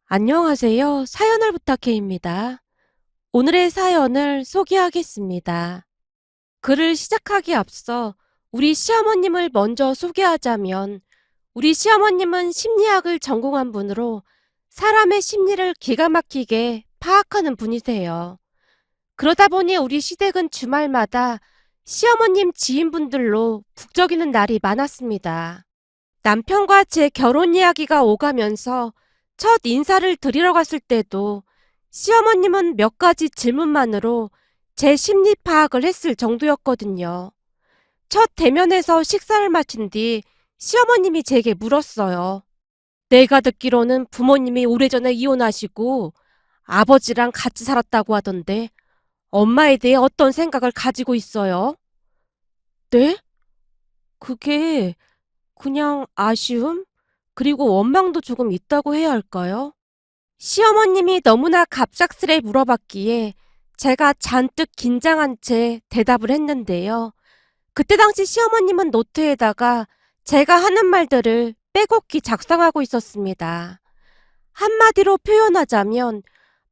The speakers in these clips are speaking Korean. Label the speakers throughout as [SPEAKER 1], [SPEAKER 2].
[SPEAKER 1] 안녕하세요. 사연을 부탁해입니다. 오늘의 사연을 소개하겠습니다. 글을 시작하기에 앞서 우리 시어머님을 먼저 소개하자면 우리 시어머님은 심리학을 전공한 분으로 사람의 심리를 기가 막히게 파악하는 분이세요. 그러다 보니 우리 시댁은 주말마다 시어머님 지인분들로 북적이는 날이 많았습니다. 남편과 제 결혼 이야기가 오가면서 첫 인사를 드리러 갔을 때도 시어머님은 몇 가지 질문만으로 제 심리 파악을 했을 정도였거든요. 첫 대면에서 식사를 마친 뒤 시어머님이 제게 물었어요. 내가 듣기로는 부모님이 오래전에 이혼하시고 아버지랑 같이 살았다고 하던데 엄마에 대해 어떤 생각을 가지고 있어요? 네? 그게 그냥 아쉬움? 그리고 원망도 조금 있다고 해야 할까요? 시어머님이 너무나 갑작스레 물어봤기에 제가 잔뜩 긴장한 채 대답을 했는데요. 그때 당시 시어머님은 노트에다가 제가 하는 말들을 빼곡히 작성하고 있었습니다. 한마디로 표현하자면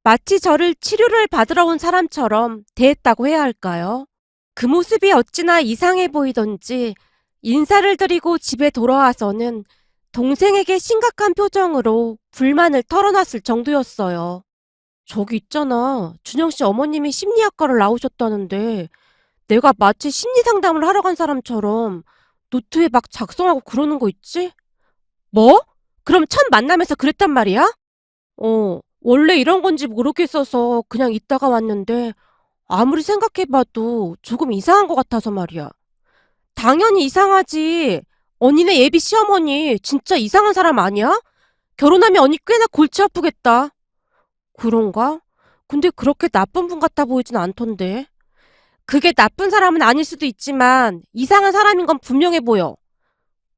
[SPEAKER 1] 마치 저를 치료를 받으러 온 사람처럼 대했다고 해야 할까요? 그 모습이 어찌나 이상해 보이던지 인사를 드리고 집에 돌아와서는 동생에게 심각한 표정으로 불만을 털어놨을 정도였어요. 저기 있잖아. 준영 씨 어머님이 심리학과를 나오셨다는데 내가 마치 심리 상담을 하러 간 사람처럼 노트에 막 작성하고 그러는 거 있지? 뭐? 그럼 첫 만남에서 그랬단 말이야? 원래 이런 건지 모르겠어서 그냥 있다가 왔는데 아무리 생각해봐도 조금 이상한 것 같아서 말이야. 당연히 이상하지. 언니네 예비 시어머니 진짜 이상한 사람 아니야? 결혼하면 언니 꽤나 골치 아프겠다. 그런가? 근데 그렇게 나쁜 분 같아 보이진 않던데. 그게 나쁜 사람은 아닐 수도 있지만 이상한 사람인 건 분명해 보여.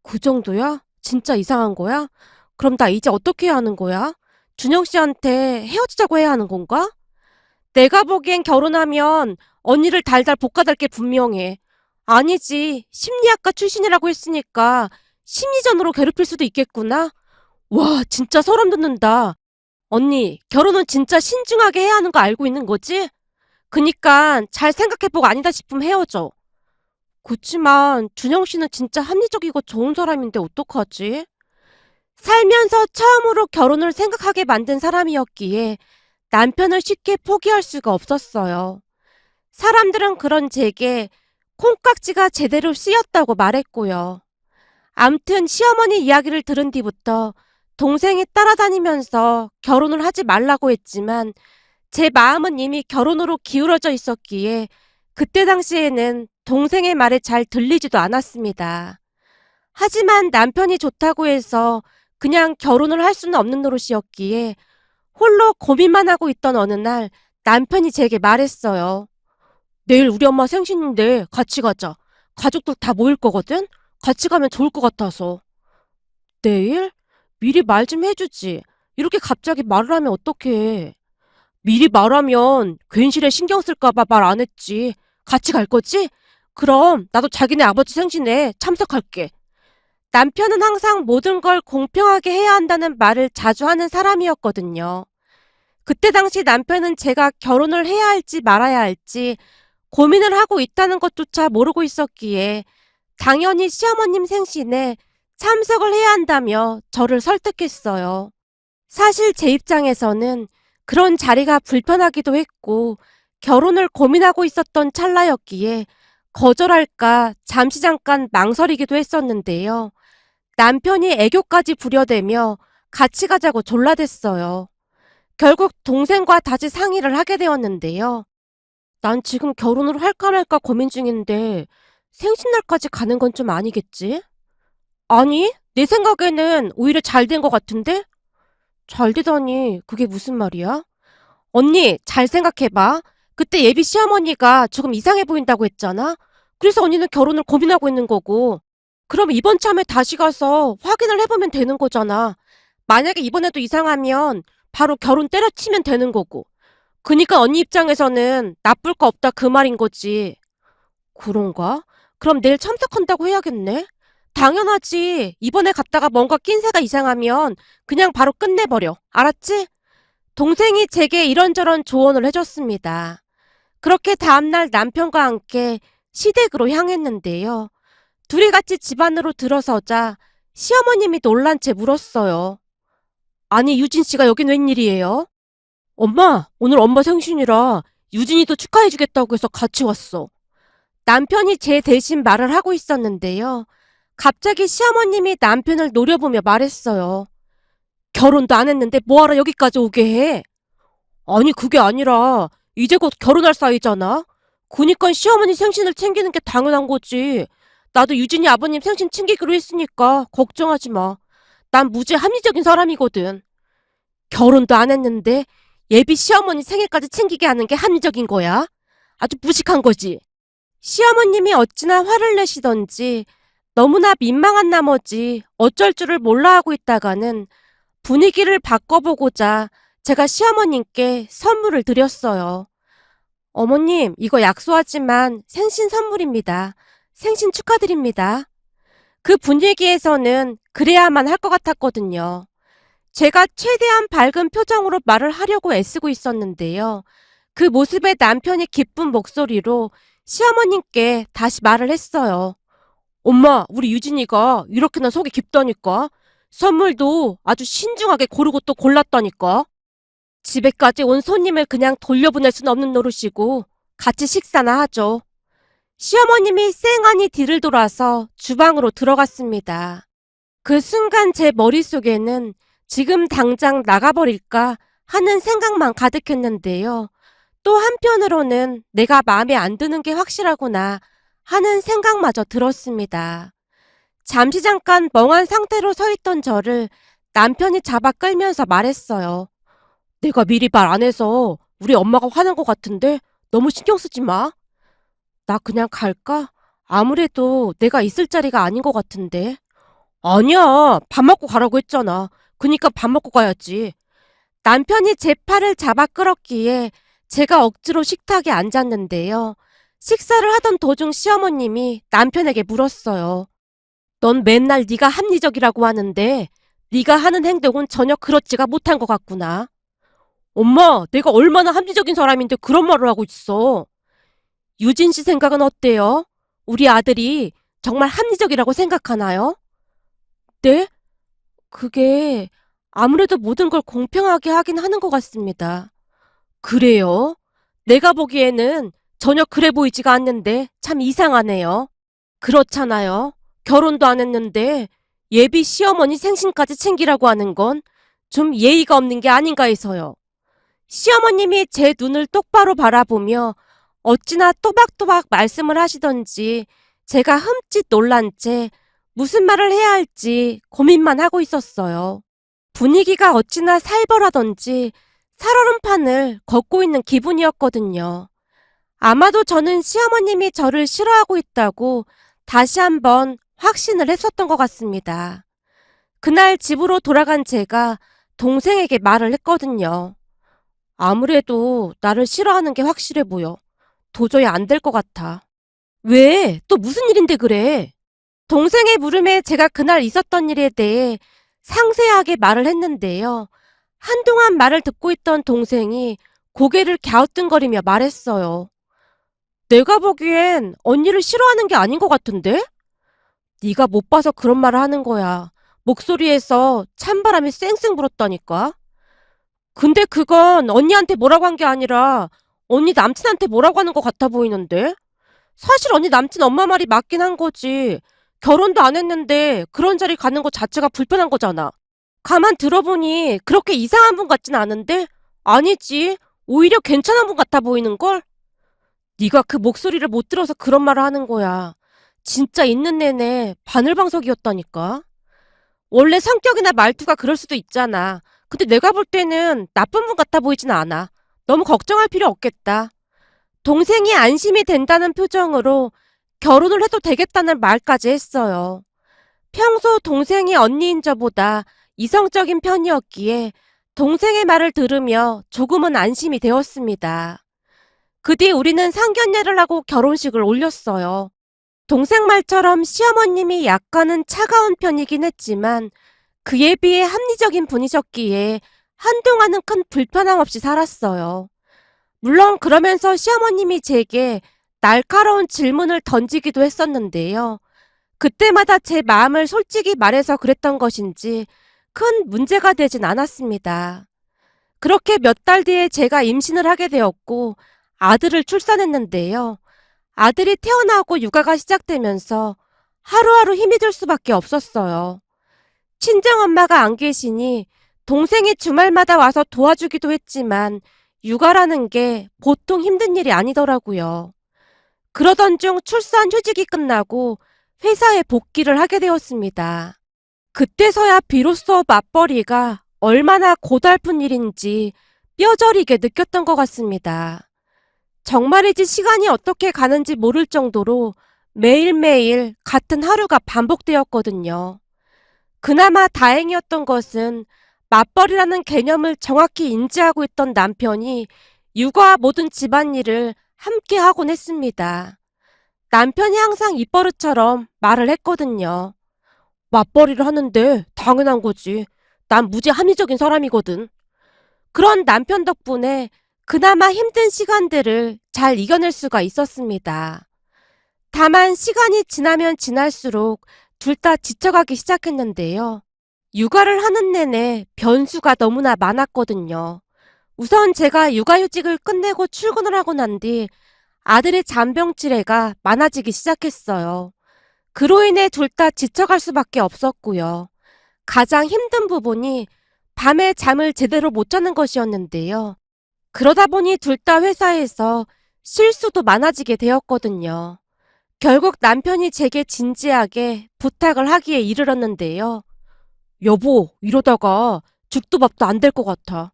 [SPEAKER 1] 그 정도야? 진짜 이상한 거야? 그럼 나 이제 어떻게 해야 하는 거야? 준영 씨한테 헤어지자고 해야 하는 건가? 내가 보기엔 결혼하면 언니를 달달 볶아댈 게 분명해. 아니지. 심리학과 출신이라고 했으니까 심리전으로 괴롭힐 수도 있겠구나. 와, 진짜 소름 돋는다. 언니, 결혼은 진짜 신중하게 해야 하는 거 알고 있는 거지? 그니까 잘 생각해보고 아니다 싶으면 헤어져. 그치만 준영 씨는 진짜 합리적이고 좋은 사람인데 어떡하지? 살면서 처음으로 결혼을 생각하게 만든 사람이었기에 남편을 쉽게 포기할 수가 없었어요. 사람들은 그런 제게 콩깍지가 제대로 씌었다고 말했고요. 암튼 시어머니 이야기를 들은 뒤부터 동생이 따라다니면서 결혼을 하지 말라고 했지만 제 마음은 이미 결혼으로 기울어져 있었기에 그때 당시에는 동생의 말에 잘 들리지도 않았습니다. 하지만 남편이 좋다고 해서 그냥 결혼을 할 수는 없는 노릇이었기에 홀로 고민만 하고 있던 어느 날 남편이 제게 말했어요. 내일 우리 엄마 생신인데 같이 가자. 가족들 다 모일 거거든? 같이 가면 좋을 것 같아서. 내일? 미리 말 좀 해주지. 이렇게 갑자기 말을 하면 어떡해. 미리 말하면 괜시레 신경 쓸까봐 말 안 했지. 같이 갈 거지? 그럼 나도 자기네 아버지 생신에 참석할게. 남편은 항상 모든 걸 공평하게 해야 한다는 말을 자주 하는 사람이었거든요. 그때 당시 남편은 제가 결혼을 해야 할지 말아야 할지 고민을 하고 있다는 것조차 모르고 있었기에 당연히 시어머님 생신에 참석을 해야 한다며 저를 설득했어요. 사실 제 입장에서는 그런 자리가 불편하기도 했고 결혼을 고민하고 있었던 찰나였기에 거절할까 잠시 잠깐 망설이기도 했었는데요. 남편이 애교까지 부려대며 같이 가자고 졸라댔어요. 결국 동생과 다시 상의를 하게 되었는데요. 난 지금 결혼을 할까 말까 고민 중인데 생신날까지 가는 건 좀 아니겠지? 아니, 내 생각에는 오히려 잘 된 것 같은데? 잘 되다니 그게 무슨 말이야? 언니, 잘 생각해봐. 그때 예비 시어머니가 조금 이상해 보인다고 했잖아? 그래서 언니는 결혼을 고민하고 있는 거고. 그럼 이번 참에 다시 가서 확인을 해보면 되는 거잖아. 만약에 이번에도 이상하면 바로 결혼 때려치면 되는 거고. 그니까 언니 입장에서는 나쁠 거 없다 그 말인 거지. 그런가? 그럼 내일 참석한다고 해야겠네? 당연하지. 이번에 갔다가 뭔가 낀새가 이상하면 그냥 바로 끝내버려. 알았지? 동생이 제게 이런저런 조언을 해줬습니다. 그렇게 다음날 남편과 함께 시댁으로 향했는데요. 둘이 같이 집 안으로 들어서자 시어머님이 놀란 채 물었어요. 아니, 유진 씨가 여긴 웬일이에요? 엄마, 오늘 엄마 생신이라 유진이도 축하해주겠다고 해서 같이 왔어. 남편이 제 대신 말을 하고 있었는데요. 갑자기 시어머님이 남편을 노려보며 말했어요. 결혼도 안 했는데 뭐하러 여기까지 오게 해? 아니, 그게 아니라 이제 곧 결혼할 사이잖아. 그니까 시어머니 생신을 챙기는 게 당연한 거지. 나도 유진이 아버님 생신 챙기기로 했으니까 걱정하지 마. 난 무지 합리적인 사람이거든. 결혼도 안 했는데 예비 시어머니 생일까지 챙기게 하는 게 합리적인 거야? 아주 무식한 거지. 시어머님이 어찌나 화를 내시던지 너무나 민망한 나머지 어쩔 줄을 몰라 하고 있다가는 분위기를 바꿔보고자 제가 시어머님께 선물을 드렸어요. 어머님, 이거 약소하지만 생신 선물입니다. 생신 축하드립니다. 그 분위기에서는 그래야만 할 것 같았거든요. 제가 최대한 밝은 표정으로 말을 하려고 애쓰고 있었는데요. 그 모습에 남편이 기쁜 목소리로 시어머님께 다시 말을 했어요. 엄마, 우리 유진이가 이렇게나 속이 깊다니까. 선물도 아주 신중하게 고르고 또 골랐다니까. 집에까지 온 손님을 그냥 돌려보낼 순 없는 노릇이고 같이 식사나 하죠. 시어머님이 쌩하니 뒤를 돌아서 주방으로 들어갔습니다. 그 순간 제 머릿속에는 지금 당장 나가버릴까 하는 생각만 가득했는데요. 또 한편으로는 내가 마음에 안 드는 게 확실하구나 하는 생각마저 들었습니다. 잠시 잠깐 멍한 상태로 서 있던 저를 남편이 잡아 끌면서 말했어요. 내가 미리 말 안 해서 우리 엄마가 화난 것 같은데 너무 신경 쓰지 마. 나 그냥 갈까? 아무래도 내가 있을 자리가 아닌 것 같은데. 아니야, 밥 먹고 가라고 했잖아. 그니까 밥 먹고 가야지. 남편이 제 팔을 잡아 끌었기에 제가 억지로 식탁에 앉았는데요. 식사를 하던 도중 시어머님이 남편에게 물었어요. 넌 맨날 네가 합리적이라고 하는데 네가 하는 행동은 전혀 그렇지가 못한 것 같구나. 엄마, 내가 얼마나 합리적인 사람인데 그런 말을 하고 있어. 유진 씨 생각은 어때요? 우리 아들이 정말 합리적이라고 생각하나요? 네? 그게 아무래도 모든 걸 공평하게 하긴 하는 것 같습니다. 그래요? 내가 보기에는 전혀 그래 보이지가 않는데 참 이상하네요. 그렇잖아요. 결혼도 안 했는데 예비 시어머니 생신까지 챙기라고 하는 건 좀 예의가 없는 게 아닌가 해서요. 시어머님이 제 눈을 똑바로 바라보며 어찌나 또박또박 말씀을 하시던지 제가 흠칫 놀란 채 무슨 말을 해야 할지 고민만 하고 있었어요. 분위기가 어찌나 살벌하던지 살얼음판을 걷고 있는 기분이었거든요. 아마도 저는 시어머님이 저를 싫어하고 있다고 다시 한번 확신을 했었던 것 같습니다. 그날 집으로 돌아간 제가 동생에게 말을 했거든요. 아무래도 나를 싫어하는 게 확실해 보여. 도저히 안 될 것 같아. 왜? 또 무슨 일인데 그래? 동생의 물음에 제가 그날 있었던 일에 대해 상세하게 말을 했는데요. 한동안 말을 듣고 있던 동생이 고개를 갸우뚱거리며 말했어요. 내가 보기엔 언니를 싫어하는 게 아닌 것 같은데? 네가 못 봐서 그런 말을 하는 거야. 목소리에서 찬바람이 쌩쌩 불었다니까. 근데 그건 언니한테 뭐라고 한 게 아니라 언니 남친한테 뭐라고 하는 것 같아 보이는데? 사실 언니 남친 엄마 말이 맞긴 한 거지. 결혼도 안 했는데 그런 자리 가는 것 자체가 불편한 거잖아. 가만 들어보니 그렇게 이상한 분 같진 않은데? 아니지. 오히려 괜찮은 분 같아 보이는걸? 네가 그 목소리를 못 들어서 그런 말을 하는 거야. 진짜 있는 내내 바늘방석이었다니까. 원래 성격이나 말투가 그럴 수도 있잖아. 근데 내가 볼 때는 나쁜 분 같아 보이진 않아. 너무 걱정할 필요 없겠다. 동생이 안심이 된다는 표정으로 결혼을 해도 되겠다는 말까지 했어요. 평소 동생이 언니인 저보다 이성적인 편이었기에 동생의 말을 들으며 조금은 안심이 되었습니다. 그 뒤 우리는 상견례를 하고 결혼식을 올렸어요. 동생 말처럼 시어머님이 약간은 차가운 편이긴 했지만 그에 비해 합리적인 분이셨기에 한동안은 큰 불편함 없이 살았어요. 물론 그러면서 시어머님이 제게 날카로운 질문을 던지기도 했었는데요. 그때마다 제 마음을 솔직히 말해서 그랬던 것인지 큰 문제가 되진 않았습니다. 그렇게 몇 달 뒤에 제가 임신을 하게 되었고 아들을 출산했는데요. 아들이 태어나고 육아가 시작되면서 하루하루 힘이 들 수밖에 없었어요. 친정엄마가 안 계시니 동생이 주말마다 와서 도와주기도 했지만 육아라는 게 보통 힘든 일이 아니더라고요. 그러던 중 출산 휴직이 끝나고 회사에 복귀를 하게 되었습니다. 그때서야 비로소 맞벌이가 얼마나 고달픈 일인지 뼈저리게 느꼈던 것 같습니다. 정말이지 시간이 어떻게 가는지 모를 정도로 매일매일 같은 하루가 반복되었거든요. 그나마 다행이었던 것은 맞벌이라는 개념을 정확히 인지하고 있던 남편이 육아와 모든 집안일을 함께 하곤 했습니다. 남편이 항상 입버릇처럼 말을 했거든요. 맞벌이를 하는데 당연한 거지. 난 무지 합리적인 사람이거든. 그런 남편 덕분에 그나마 힘든 시간들을 잘 이겨낼 수가 있었습니다. 다만 시간이 지나면 지날수록 둘 다 지쳐가기 시작했는데요. 육아를 하는 내내 변수가 너무나 많았거든요. 우선 제가 육아휴직을 끝내고 출근을 하고 난 뒤 아들의 잔병치레가 많아지기 시작했어요. 그로 인해 둘 다 지쳐갈 수밖에 없었고요. 가장 힘든 부분이 밤에 잠을 제대로 못 자는 것이었는데요. 그러다 보니 둘 다 회사에서 실수도 많아지게 되었거든요. 결국 남편이 제게 진지하게 부탁을 하기에 이르렀는데요. 여보, 이러다가 죽도 밥도 안 될 것 같아.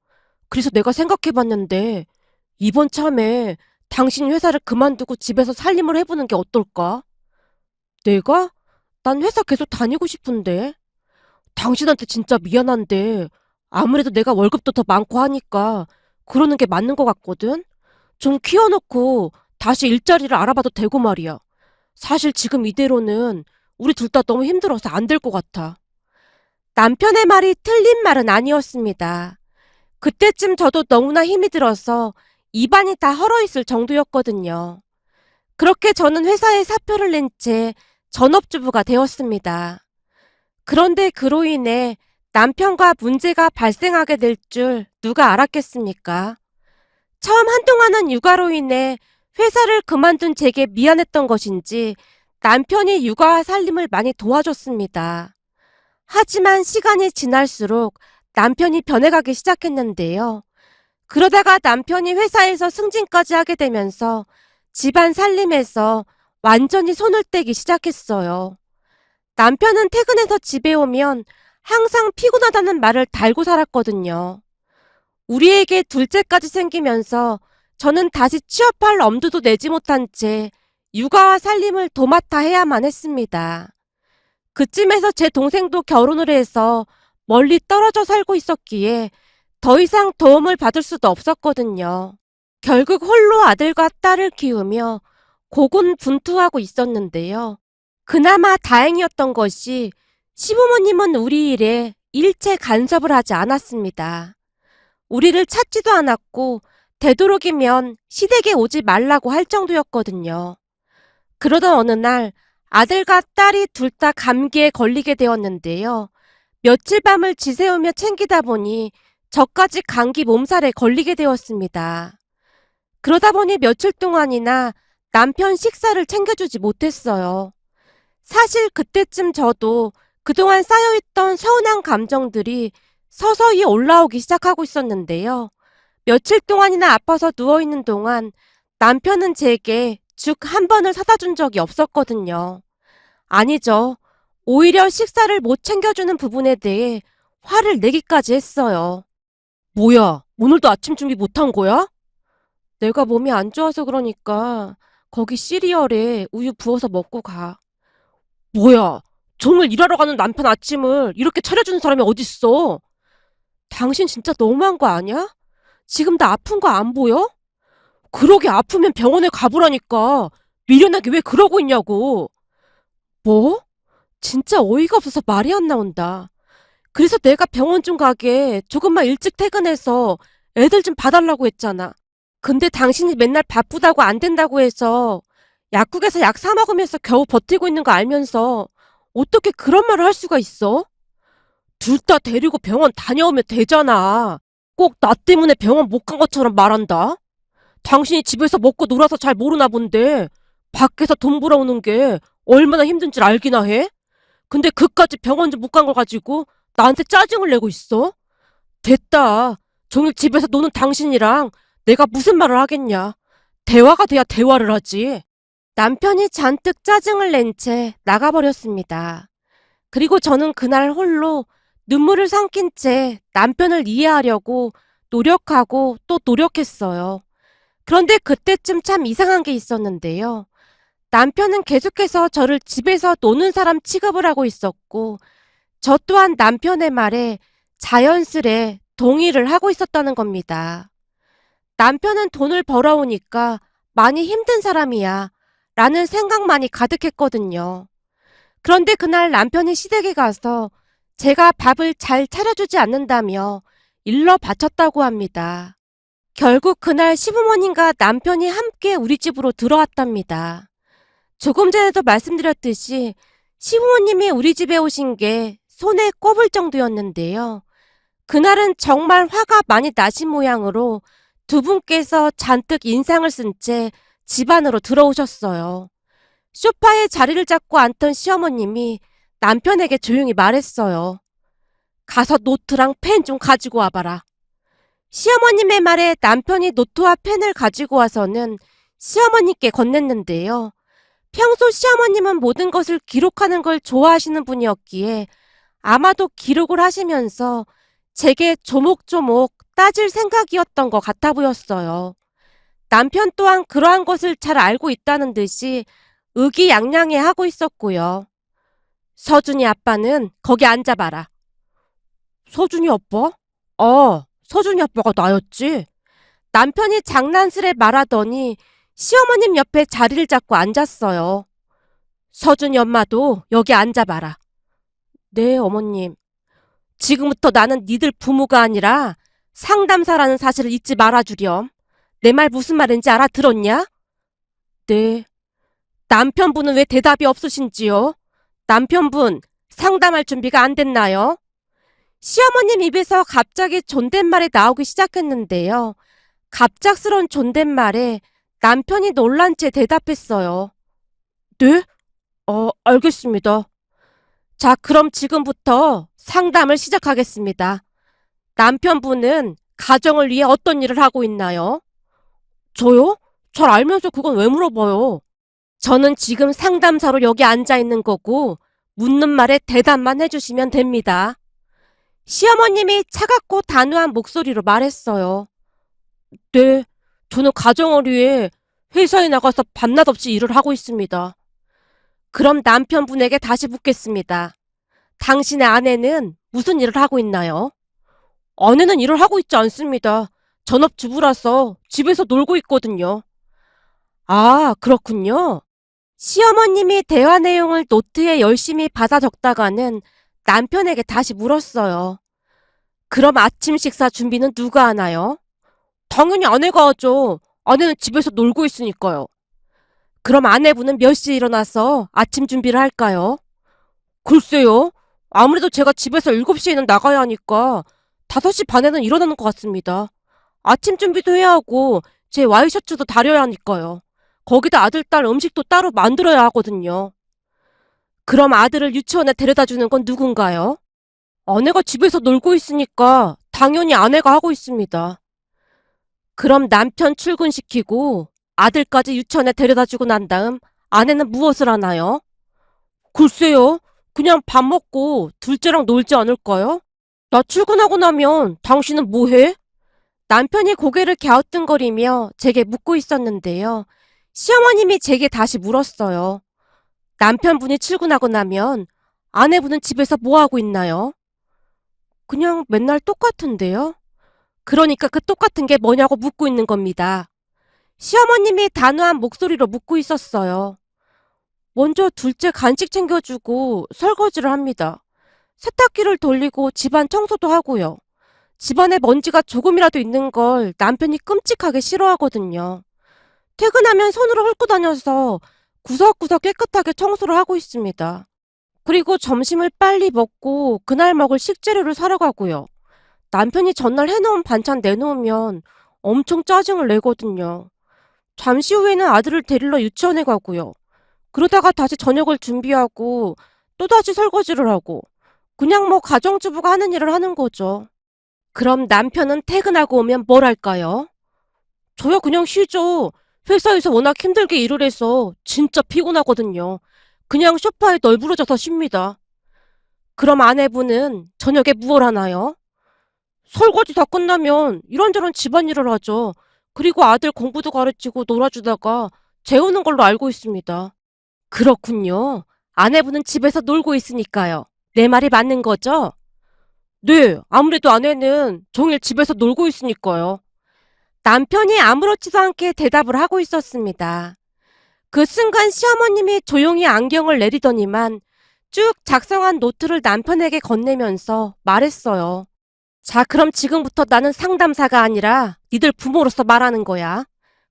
[SPEAKER 1] 그래서 내가 생각해봤는데 이번 참에 당신 회사를 그만두고 집에서 살림을 해보는 게 어떨까? 내가? 난 회사 계속 다니고 싶은데. 당신한테 진짜 미안한데 아무래도 내가 월급도 더 많고 하니까 그러는 게 맞는 것 같거든? 좀 키워놓고 다시 일자리를 알아봐도 되고 말이야. 사실 지금 이대로는 우리 둘 다 너무 힘들어서 안 될 것 같아. 남편의 말이 틀린 말은 아니었습니다. 그때쯤 저도 너무나 힘이 들어서 입안이 다 헐어있을 정도였거든요. 그렇게 저는 회사에 사표를 낸 채 전업주부가 되었습니다. 그런데 그로 인해 남편과 문제가 발생하게 될 줄 누가 알았겠습니까? 처음 한동안은 육아로 인해 회사를 그만둔 제게 미안했던 것인지 남편이 육아와 살림을 많이 도와줬습니다. 하지만 시간이 지날수록 남편이 변해가기 시작했는데요. 그러다가 남편이 회사에서 승진까지 하게 되면서 집안 살림에서 완전히 손을 떼기 시작했어요. 남편은 퇴근해서 집에 오면 항상 피곤하다는 말을 달고 살았거든요. 우리에게 둘째까지 생기면서 저는 다시 취업할 엄두도 내지 못한 채 육아와 살림을 도맡아 해야만 했습니다. 그쯤에서 제 동생도 결혼을 해서 멀리 떨어져 살고 있었기에 더 이상 도움을 받을 수도 없었거든요. 결국 홀로 아들과 딸을 키우며 고군분투하고 있었는데요. 그나마 다행이었던 것이 시부모님은 우리 일에 일체 간섭을 하지 않았습니다. 우리를 찾지도 않았고 되도록이면 시댁에 오지 말라고 할 정도였거든요. 그러던 어느 날 아들과 딸이 둘 다 감기에 걸리게 되었는데요. 며칠 밤을 지새우며 챙기다 보니 저까지 감기 몸살에 걸리게 되었습니다. 그러다 보니 며칠 동안이나 남편 식사를 챙겨주지 못했어요. 사실 그때쯤 저도 그동안 쌓여있던 서운한 감정들이 서서히 올라오기 시작하고 있었는데요. 며칠 동안이나 아파서 누워있는 동안 남편은 제게 죽 한 번을 사다 준 적이 없었거든요. 아니죠. 오히려 식사를 못 챙겨주는 부분에 대해 화를 내기까지 했어요. 뭐야, 오늘도 아침 준비 못한 거야? 내가 몸이 안 좋아서 그러니까 거기 시리얼에 우유 부어서 먹고 가. 뭐야, 종일 일하러 가는 남편 아침을 이렇게 차려주는 사람이 어딨어? 당신 진짜 너무한 거 아니야? 지금 나 아픈 거 안 보여? 그러게 아프면 병원에 가보라니까. 미련하게 왜 그러고 있냐고. 뭐? 진짜 어이가 없어서 말이 안 나온다. 그래서 내가 병원 좀 가게 조금만 일찍 퇴근해서 애들 좀 봐달라고 했잖아. 근데 당신이 맨날 바쁘다고 안 된다고 해서 약국에서 약 사 먹으면서 겨우 버티고 있는 거 알면서 어떻게 그런 말을 할 수가 있어? 둘 다 데리고 병원 다녀오면 되잖아. 꼭 나 때문에 병원 못 간 것처럼 말한다. 당신이 집에서 먹고 놀아서 잘 모르나 본데 밖에서 돈 벌어오는 게 얼마나 힘든 줄 알기나 해? 근데 그까지 병원 좀 못 간 걸 가지고 나한테 짜증을 내고 있어? 됐다. 종일 집에서 노는 당신이랑 내가 무슨 말을 하겠냐. 대화가 돼야 대화를 하지. 남편이 잔뜩 짜증을 낸 채 나가버렸습니다. 그리고 저는 그날 홀로 눈물을 삼킨 채 남편을 이해하려고 노력하고 또 노력했어요. 그런데 그때쯤 참 이상한 게 있었는데요. 남편은 계속해서 저를 집에서 노는 사람 취급을 하고 있었고, 저 또한 남편의 말에 자연스레 동의를 하고 있었다는 겁니다. 남편은 돈을 벌어오니까 많이 힘든 사람이야 라는 생각만이 가득했거든요. 그런데 그날 남편이 시댁에 가서 제가 밥을 잘 차려주지 않는다며 일러 바쳤다고 합니다. 결국 그날 시부모님과 남편이 함께 우리 집으로 들어왔답니다. 조금 전에도 말씀드렸듯이 시부모님이 우리 집에 오신 게 손에 꼽을 정도였는데요. 그날은 정말 화가 많이 나신 모양으로 두 분께서 잔뜩 인상을 쓴 채 집 안으로 들어오셨어요. 소파에 자리를 잡고 앉던 시어머님이 남편에게 조용히 말했어요. 가서 노트랑 펜 좀 가지고 와봐라. 시어머님의 말에 남편이 노트와 펜을 가지고 와서는 시어머님께 건넸는데요. 평소 시어머님은 모든 것을 기록하는 걸 좋아하시는 분이었기에 아마도 기록을 하시면서 제게 조목조목 따질 생각이었던 것 같아 보였어요. 남편 또한 그러한 것을 잘 알고 있다는 듯이 의기양양해 하고 있었고요. 서준이 아빠는 거기 앉아봐라. 서준이 아빠? 서준이 아빠가 나였지. 남편이 장난스레 말하더니 시어머님 옆에 자리를 잡고 앉았어요. 서준이 엄마도 여기 앉아봐라. 네, 어머님. 지금부터 나는 니들 부모가 아니라 상담사라는 사실을 잊지 말아주렴. 내 말 무슨 말인지 알아들었냐? 네. 남편분은 왜 대답이 없으신지요? 남편분, 상담할 준비가 안 됐나요? 시어머님 입에서 갑자기 존댓말이 나오기 시작했는데요. 갑작스런 존댓말에 남편이 놀란 채 대답했어요. 네? 알겠습니다. 자, 그럼 지금부터 상담을 시작하겠습니다. 남편분은 가정을 위해 어떤 일을 하고 있나요? 저요? 잘 알면서 그건 왜 물어봐요? 저는 지금 상담사로 여기 앉아 있는 거고 묻는 말에 대답만 해주시면 됩니다. 시어머님이 차갑고 단호한 목소리로 말했어요. 네, 저는 가정을 위해 회사에 나가서 밤낮 없이 일을 하고 있습니다. 그럼 남편분에게 다시 묻겠습니다. 당신의 아내는 무슨 일을 하고 있나요? 아내는 일을 하고 있지 않습니다. 전업주부라서 집에서 놀고 있거든요. 아, 그렇군요. 시어머님이 대화 내용을 노트에 열심히 받아 적다가는 남편에게 다시 물었어요. 그럼 아침 식사 준비는 누가 하나요? 당연히 아내가 하죠. 아내는 집에서 놀고 있으니까요. 그럼 아내분은 몇 시에 일어나서 아침 준비를 할까요? 글쎄요. 아무래도 제가 집에서 7시에는 나가야 하니까 5시 반에는 일어나는 것 같습니다. 아침 준비도 해야 하고 제 와이셔츠도 다려야 하니까요. 거기다 아들, 딸 음식도 따로 만들어야 하거든요. 그럼 아들을 유치원에 데려다 주는 건 누군가요? 아내가 집에서 놀고 있으니까 당연히 아내가 하고 있습니다. 그럼 남편 출근시키고 아들까지 유치원에 데려다 주고 난 다음 아내는 무엇을 하나요? 글쎄요. 그냥 밥 먹고 둘째랑 놀지 않을까요? 나 출근하고 나면 당신은 뭐 해? 남편이 고개를 갸우뚱거리며 제게 묻고 있었는데요. 시어머님이 제게 다시 물었어요. 남편분이 출근하고 나면 아내분은 집에서 뭐 하고 있나요? 그냥 맨날 똑같은데요? 그러니까 그 똑같은 게 뭐냐고 묻고 있는 겁니다. 시어머님이 단호한 목소리로 묻고 있었어요. 먼저 둘째 간식 챙겨주고 설거지를 합니다. 세탁기를 돌리고 집안 청소도 하고요. 집안에 먼지가 조금이라도 있는 걸 남편이 끔찍하게 싫어하거든요. 퇴근하면 손으로 훑고 다녀서 구석구석 깨끗하게 청소를 하고 있습니다. 그리고 점심을 빨리 먹고 그날 먹을 식재료를 사러 가고요. 남편이 전날 해놓은 반찬 내놓으면 엄청 짜증을 내거든요. 잠시 후에는 아들을 데리러 유치원에 가고요. 그러다가 다시 저녁을 준비하고 또다시 설거지를 하고 그냥 뭐 가정주부가 하는 일을 하는 거죠. 그럼 남편은 퇴근하고 오면 뭘 할까요? 저야 그냥 쉬죠. 회사에서 워낙 힘들게 일을 해서 진짜 피곤하거든요. 그냥 소파에 널브러져서 쉽니다. 그럼 아내분은 저녁에 무얼 하나요? 설거지 다 끝나면 이런저런 집안일을 하죠. 그리고 아들 공부도 가르치고 놀아주다가 재우는 걸로 알고 있습니다. 그렇군요. 아내분은 집에서 놀고 있으니까요. 내 말이 맞는 거죠? 네, 아무래도 아내는 종일 집에서 놀고 있으니까요. 남편이 아무렇지도 않게 대답을 하고 있었습니다. 그 순간 시어머님이 조용히 안경을 내리더니만 쭉 작성한 노트를 남편에게 건네면서 말했어요. 자, 그럼 지금부터 나는 상담사가 아니라 니들 부모로서 말하는 거야.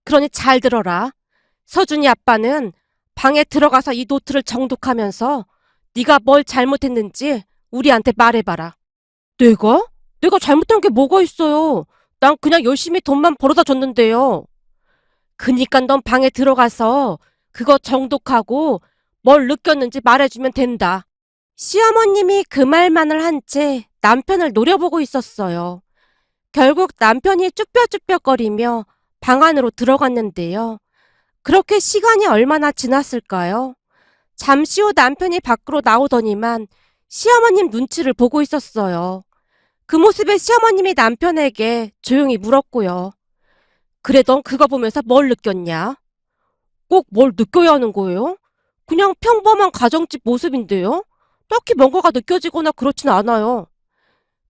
[SPEAKER 1] 그러니 잘 들어라. 서준이 아빠는 방에 들어가서 이 노트를 정독하면서 네가 뭘 잘못했는지 우리한테 말해봐라. 내가? 내가 잘못한 게 뭐가 있어요? 난 그냥 열심히 돈만 벌어다 줬는데요. 그니까 넌 방에 들어가서 그거 정독하고 뭘 느꼈는지 말해주면 된다. 시어머님이 그 말만을 한 채 남편을 노려보고 있었어요. 결국 남편이 쭈뼛쭈뼛거리며 방 안으로 들어갔는데요. 그렇게 시간이 얼마나 지났을까요? 잠시 후 남편이 밖으로 나오더니만 시어머님 눈치를 보고 있었어요. 그 모습에 시어머님이 남편에게 조용히 물었고요. 그래, 넌 그거 보면서 뭘 느꼈냐? 꼭 뭘 느껴야 하는 거예요? 그냥 평범한 가정집 모습인데요? 딱히 뭔가가 느껴지거나 그렇진 않아요.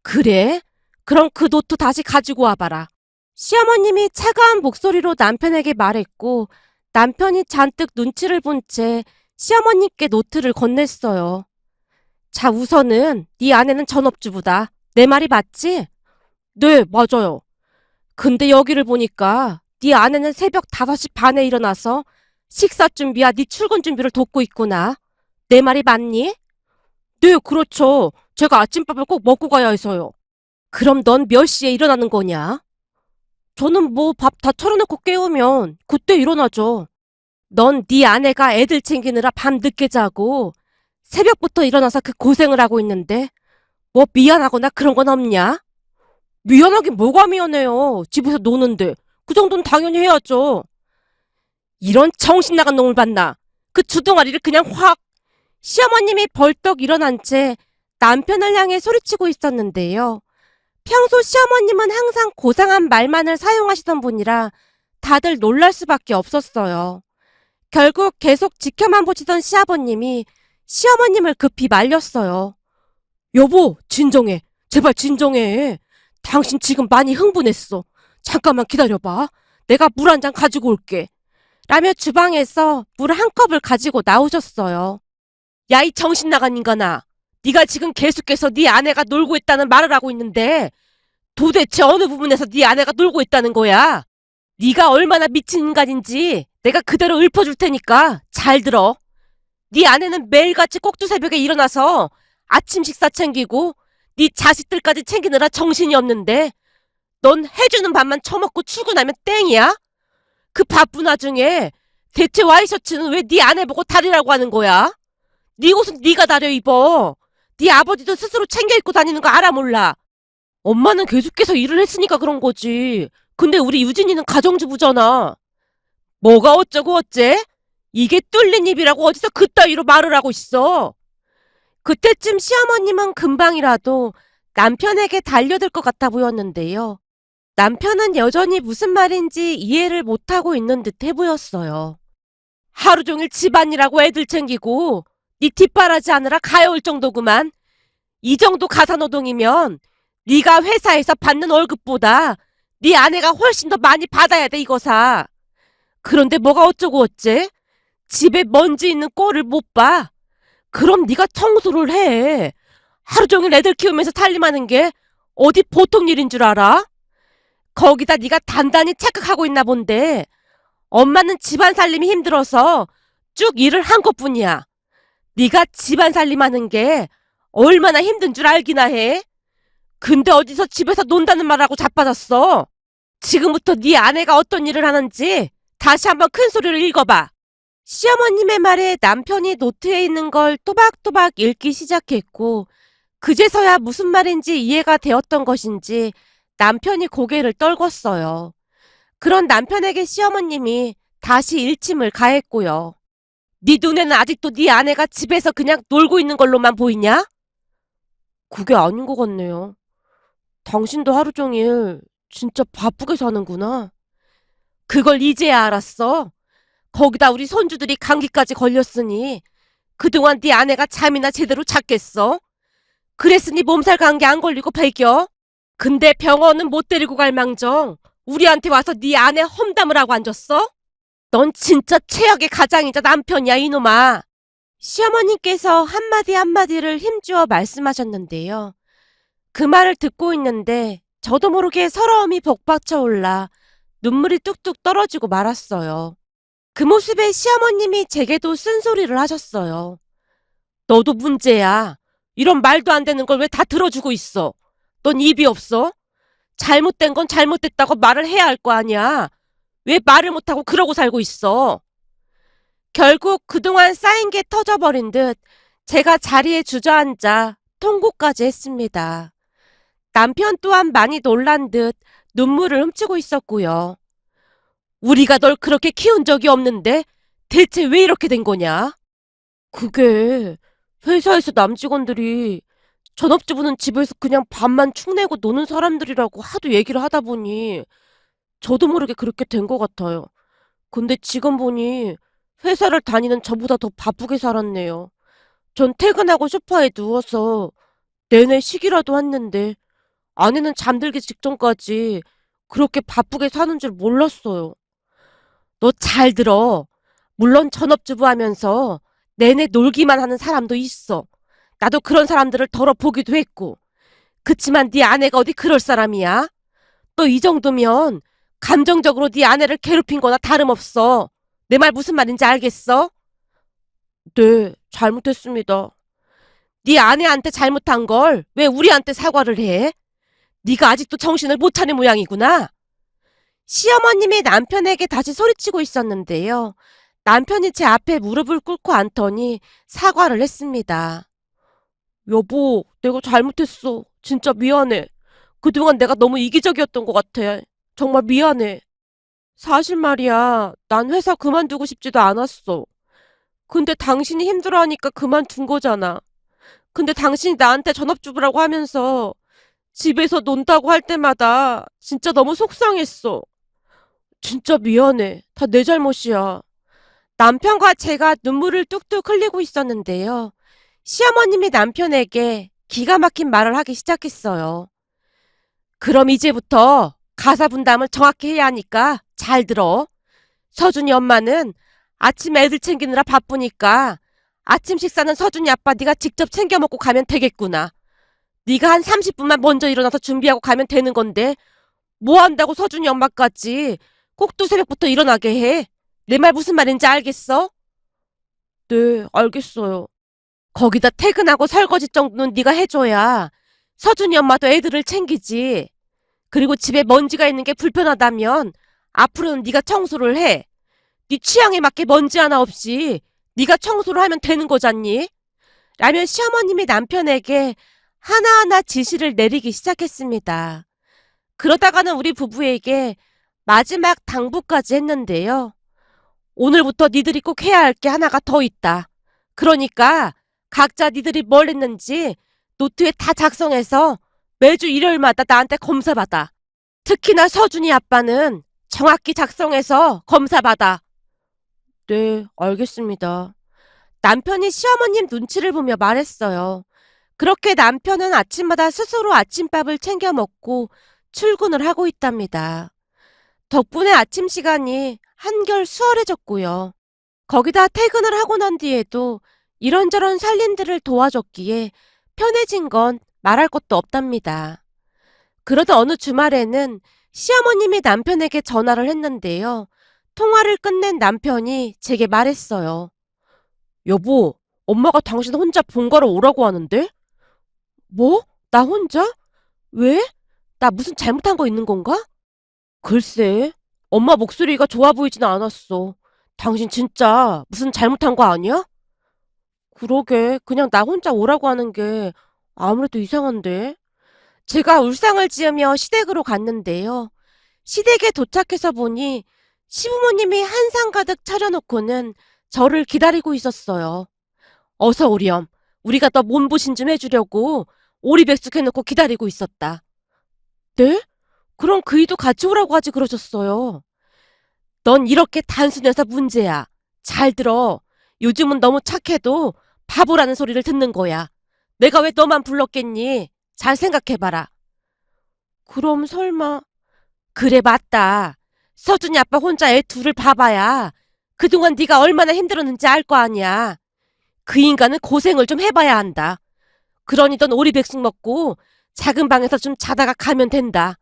[SPEAKER 1] 그래? 그럼 그 노트 다시 가지고 와봐라. 시어머님이 차가운 목소리로 남편에게 말했고 남편이 잔뜩 눈치를 본 채 시어머님께 노트를 건넸어요. 자, 우선은 네 아내는 전업주부다. 내 말이 맞지? 네, 맞아요. 근데 여기를 보니까 네 아내는 새벽 5시 반에 일어나서 식사 준비와 네 출근 준비를 돕고 있구나. 내 말이 맞니? 네, 그렇죠. 제가 아침밥을 꼭 먹고 가야 해서요. 그럼 넌 몇 시에 일어나는 거냐? 저는 뭐 밥 다 차려놓고 깨우면 그때 일어나죠. 넌 네 아내가 애들 챙기느라 밤 늦게 자고 새벽부터 일어나서 그 고생을 하고 있는데 뭐 미안하거나 그런 건 없냐? 미안하긴 뭐가 미안해요. 집에서 노는데. 그 정도는 당연히 해야죠. 이런 정신 나간 놈을 봤나? 그 주둥아리를 그냥 확. 시어머님이 벌떡 일어난 채 남편을 향해 소리치고 있었는데요. 평소 시어머님은 항상 고상한 말만을 사용하시던 분이라 다들 놀랄 수밖에 없었어요. 결국 계속 지켜만 보시던 시아버님이 시어머님을 급히 말렸어요. 여보, 진정해. 제발 진정해. 당신 지금 많이 흥분했어. 잠깐만 기다려봐. 내가 물 한 잔 가지고 올게. 라며 주방에서 물 한 컵을 가지고 나오셨어요. 야, 이 정신 나간 인간아. 네가 지금 계속해서 네 아내가 놀고 있다는 말을 하고 있는데 도대체 어느 부분에서 네 아내가 놀고 있다는 거야? 네가 얼마나 미친 인간인지 내가 그대로 읊어줄 테니까 잘 들어. 네 아내는 매일같이 꼭두새벽에 일어나서 아침 식사 챙기고 네 자식들까지 챙기느라 정신이 없는데 넌 해주는 밥만 처먹고 출근하면 땡이야? 그 바쁜 와중에 대체 와이셔츠는 왜 네 아내 보고 다리라고 하는 거야? 네 옷은 네가 다려 입어. 네 아버지도 스스로 챙겨 입고 다니는 거 알아 몰라? 엄마는 계속해서 일을 했으니까 그런 거지. 근데 우리 유진이는 가정주부잖아. 뭐가 어쩌고 어째? 이게 뚫린 입이라고 어디서 그따위로 말을 하고 있어. 그때쯤 시어머님은 금방이라도 남편에게 달려들 것 같아 보였는데요. 남편은 여전히 무슨 말인지 이해를 못하고 있는 듯해 보였어요. 하루 종일 집안일하고 애들 챙기고 네 뒷바라지 하느라 가여울 정도구만. 이 정도 가사노동이면 네가 회사에서 받는 월급보다 네 아내가 훨씬 더 많이 받아야 돼 이거사. 그런데 뭐가 어쩌고 어째? 집에 먼지 있는 꼴을 못 봐. 그럼 네가 청소를 해. 하루 종일 애들 키우면서 살림하는 게 어디 보통 일인 줄 알아? 거기다 네가 단단히 착각하고 있나 본데 엄마는 집안 살림이 힘들어서 쭉 일을 한 것뿐이야. 네가 집안 살림하는 게 얼마나 힘든 줄 알기나 해? 근데 어디서 집에서 논다는 말하고 자빠졌어? 지금부터 네 아내가 어떤 일을 하는지 다시 한번 큰 소리로 읽어봐. 시어머님의 말에 남편이 노트에 있는 걸 또박또박 읽기 시작했고 그제서야 무슨 말인지 이해가 되었던 것인지 남편이 고개를 떨궜어요. 그런 남편에게 시어머님이 다시 일침을 가했고요. 네 눈에는 아직도 네 아내가 집에서 그냥 놀고 있는 걸로만 보이냐? 그게 아닌 것 같네요. 당신도 하루 종일 진짜 바쁘게 사는구나. 그걸 이제야 알았어. 거기다 우리 손주들이 감기까지 걸렸으니 그동안 네 아내가 잠이나 제대로 잤겠어? 그랬으니 몸살 감기 안 걸리고 배겨. 근데 병원은 못 데리고 갈 망정 우리한테 와서 네 아내 험담을 하고 앉았어? 넌 진짜 최악의 가장이자 남편이야 이놈아. 시어머님께서 한마디 한마디를 힘주어 말씀하셨는데요. 그 말을 듣고 있는데 저도 모르게 서러움이 복받쳐 올라 눈물이 뚝뚝 떨어지고 말았어요. 그 모습에 시어머님이 제게도 쓴소리를 하셨어요. 너도 문제야. 이런 말도 안 되는 걸 왜 다 들어주고 있어? 넌 입이 없어? 잘못된 건 잘못됐다고 말을 해야 할 거 아니야. 왜 말을 못하고 그러고 살고 있어? 결국 그동안 쌓인 게 터져버린 듯 제가 자리에 주저앉아 통곡까지 했습니다. 남편 또한 많이 놀란 듯 눈물을 훔치고 있었고요. 우리가 널 그렇게 키운 적이 없는데 대체 왜 이렇게 된 거냐? 그게 회사에서 남직원들이 전업주부는 집에서 그냥 밥만 축내고 노는 사람들이라고 하도 얘기를 하다 보니 저도 모르게 그렇게 된 것 같아요. 근데 지금 보니 회사를 다니는 저보다 더 바쁘게 살았네요. 전 퇴근하고 소파에 누워서 내내 쉬기라도 했는데 아내는 잠들기 직전까지 그렇게 바쁘게 사는 줄 몰랐어요. 너 잘 들어. 물론 전업주부 하면서 내내 놀기만 하는 사람도 있어. 나도 그런 사람들을 덜어보기도 했고. 그치만 네 아내가 어디 그럴 사람이야? 너 이 정도면 감정적으로 네 아내를 괴롭힌 거나 다름없어. 내 말 무슨 말인지 알겠어? 네, 잘못했습니다. 네 아내한테 잘못한 걸 왜 우리한테 사과를 해? 네가 아직도 정신을 못 차린 모양이구나. 시어머님이 남편에게 다시 소리치고 있었는데요. 남편이 제 앞에 무릎을 꿇고 앉더니 사과를 했습니다. 여보, 내가 잘못했어. 진짜 미안해. 그동안 내가 너무 이기적이었던 것 같아. 정말 미안해. 사실 말이야, 난 회사 그만두고 싶지도 않았어. 근데 당신이 힘들어하니까 그만둔 거잖아. 근데 당신이 나한테 전업주부라고 하면서 집에서 논다고 할 때마다 진짜 너무 속상했어. 진짜 미안해. 다 내 잘못이야. 남편과 제가 눈물을 뚝뚝 흘리고 있었는데요. 시어머님이 남편에게 기가 막힌 말을 하기 시작했어요. 그럼 이제부터 가사 분담을 정확히 해야 하니까 잘 들어. 서준이 엄마는 아침 애들 챙기느라 바쁘니까 아침 식사는 서준이 아빠 네가 직접 챙겨 먹고 가면 되겠구나. 네가 한 30분만 먼저 일어나서 준비하고 가면 되는 건데 뭐 한다고 서준이 엄마까지 꼭두 새벽부터 일어나게 해. 내 말 무슨 말인지 알겠어? 네, 알겠어요. 거기다 퇴근하고 설거지 정도는 네가 해줘야 서준이 엄마도 애들을 챙기지. 그리고 집에 먼지가 있는 게 불편하다면 앞으로는 네가 청소를 해. 네 취향에 맞게 먼지 하나 없이 네가 청소를 하면 되는 거잖니? 라며 시어머님이 남편에게 하나하나 지시를 내리기 시작했습니다. 그러다가는 우리 부부에게 마지막 당부까지 했는데요. 오늘부터 니들이 꼭 해야 할 게 하나가 더 있다. 그러니까 각자 니들이 뭘 했는지 노트에 다 작성해서 매주 일요일마다 나한테 검사받아. 특히나 서준이 아빠는 정확히 작성해서 검사받아. 네, 알겠습니다. 남편이 시어머님 눈치를 보며 말했어요. 그렇게 남편은 아침마다 스스로 아침밥을 챙겨 먹고 출근을 하고 있답니다. 덕분에 아침 시간이 한결 수월해졌고요. 거기다 퇴근을 하고 난 뒤에도 이런저런 살림들을 도와줬기에 편해진 건 말할 것도 없답니다. 그러던 어느 주말에는 시어머님이 남편에게 전화를 했는데요. 통화를 끝낸 남편이 제게 말했어요. 여보, 엄마가 당신 혼자 본가로 오라고 하는데? 뭐? 나 혼자? 왜? 나 무슨 잘못한 거 있는 건가? 글쎄, 엄마 목소리가 좋아 보이진 않았어. 당신 진짜 무슨 잘못한 거 아니야? 그러게, 그냥 나 혼자 오라고 하는 게 아무래도 이상한데. 제가 울상을 지으며 시댁으로 갔는데요. 시댁에 도착해서 보니 시부모님이 한상 가득 차려놓고는 저를 기다리고 있었어요. 어서 오렴. 우리가 너 몸보신 좀 해주려고 오리백숙 해놓고 기다리고 있었다. 네? 그럼 그이도 같이 오라고 하지 그러셨어요. 넌 이렇게 단순해서 문제야. 잘 들어. 요즘은 너무 착해도 바보라는 소리를 듣는 거야. 내가 왜 너만 불렀겠니? 잘 생각해봐라. 그럼 설마... 그래 맞다. 서준이 아빠 혼자 애 둘을 봐봐야 그동안 네가 얼마나 힘들었는지 알 거 아니야. 그 인간은 고생을 좀 해봐야 한다. 그러니 넌 오리백숙 먹고 작은 방에서 좀 자다가 가면 된다.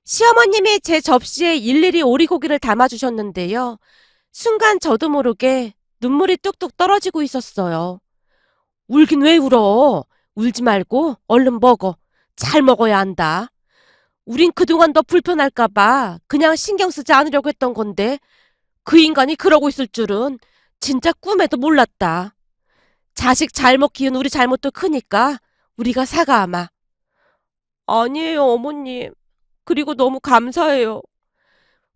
[SPEAKER 1] 시어머님이 제 접시에 일일이 오리고기를 담아주셨는데요. 순간 저도 모르게 눈물이 뚝뚝 떨어지고 있었어요. 울긴 왜 울어? 울지 말고 얼른 먹어. 잘 먹어야 한다. 우린 그동안 너 불편할까봐 그냥 신경 쓰지 않으려고 했던 건데 그 인간이 그러고 있을 줄은 진짜 꿈에도 몰랐다. 자식 잘못 키운 우리 잘못도 크니까 우리가 사과하마. 아니에요, 어머님. 그리고 너무 감사해요.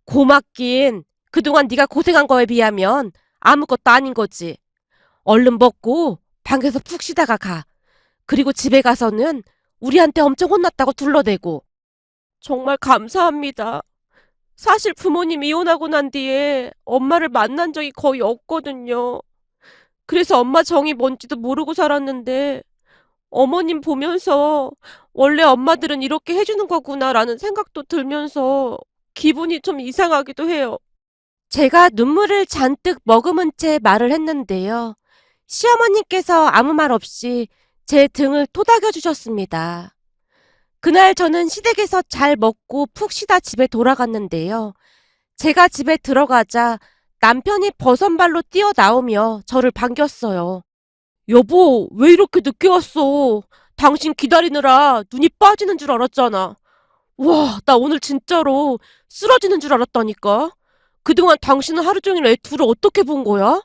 [SPEAKER 1] 고맙긴. 그동안 네가 고생한 거에 비하면 아무것도 아닌 거지. 얼른 먹고 방에서 푹 쉬다가 가. 그리고 집에 가서는 우리한테 엄청 혼났다고 둘러대고. 정말 감사합니다. 사실 부모님 이혼하고 난 뒤에 엄마를 만난 적이 거의 없거든요. 그래서 엄마 정이 뭔지도 모르고 살았는데 어머님 보면서 원래 엄마들은 이렇게 해주는 거구나라는 생각도 들면서 기분이 좀 이상하기도 해요. 제가 눈물을 잔뜩 머금은 채 말을 했는데요. 시어머님께서 아무 말 없이 제 등을 토닥여 주셨습니다. 그날 저는 시댁에서 잘 먹고 푹 쉬다 집에 돌아갔는데요. 제가 집에 들어가자 남편이 버선발로 뛰어나오며 저를 반겼어요. 여보, 왜 이렇게 늦게 왔어? 당신 기다리느라 눈이 빠지는 줄 알았잖아. 와, 나 오늘 진짜로 쓰러지는 줄 알았다니까. 그동안 당신은 하루 종일 애 둘을 어떻게 본 거야?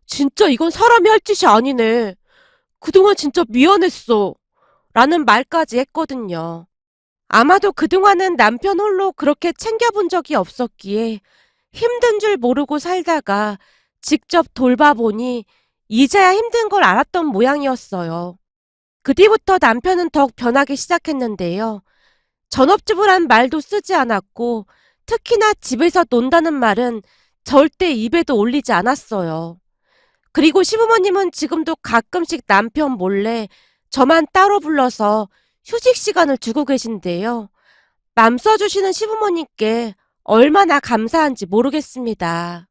[SPEAKER 1] 진짜 이건 사람이 할 짓이 아니네. 그동안 진짜 미안했어. 라는 말까지 했거든요. 아마도 그동안은 남편 홀로 그렇게 챙겨본 적이 없었기에 힘든 줄 모르고 살다가 직접 돌봐보니 이제야 힘든 걸 알았던 모양이었어요. 그 뒤부터 남편은 더욱 변하기 시작했는데요. 전업주부란 말도 쓰지 않았고 특히나 집에서 논다는 말은 절대 입에도 올리지 않았어요. 그리고 시부모님은 지금도 가끔씩 남편 몰래 저만 따로 불러서 휴식 시간을 주고 계신데요. 맘 써주시는 시부모님께 얼마나 감사한지 모르겠습니다.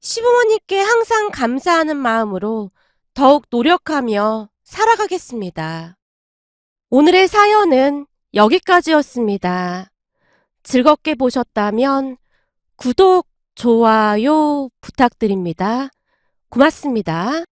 [SPEAKER 1] 시부모님께 항상 감사하는 마음으로 더욱 노력하며 살아가겠습니다. 오늘의 사연은 여기까지였습니다. 즐겁게 보셨다면 구독, 좋아요 부탁드립니다. 고맙습니다.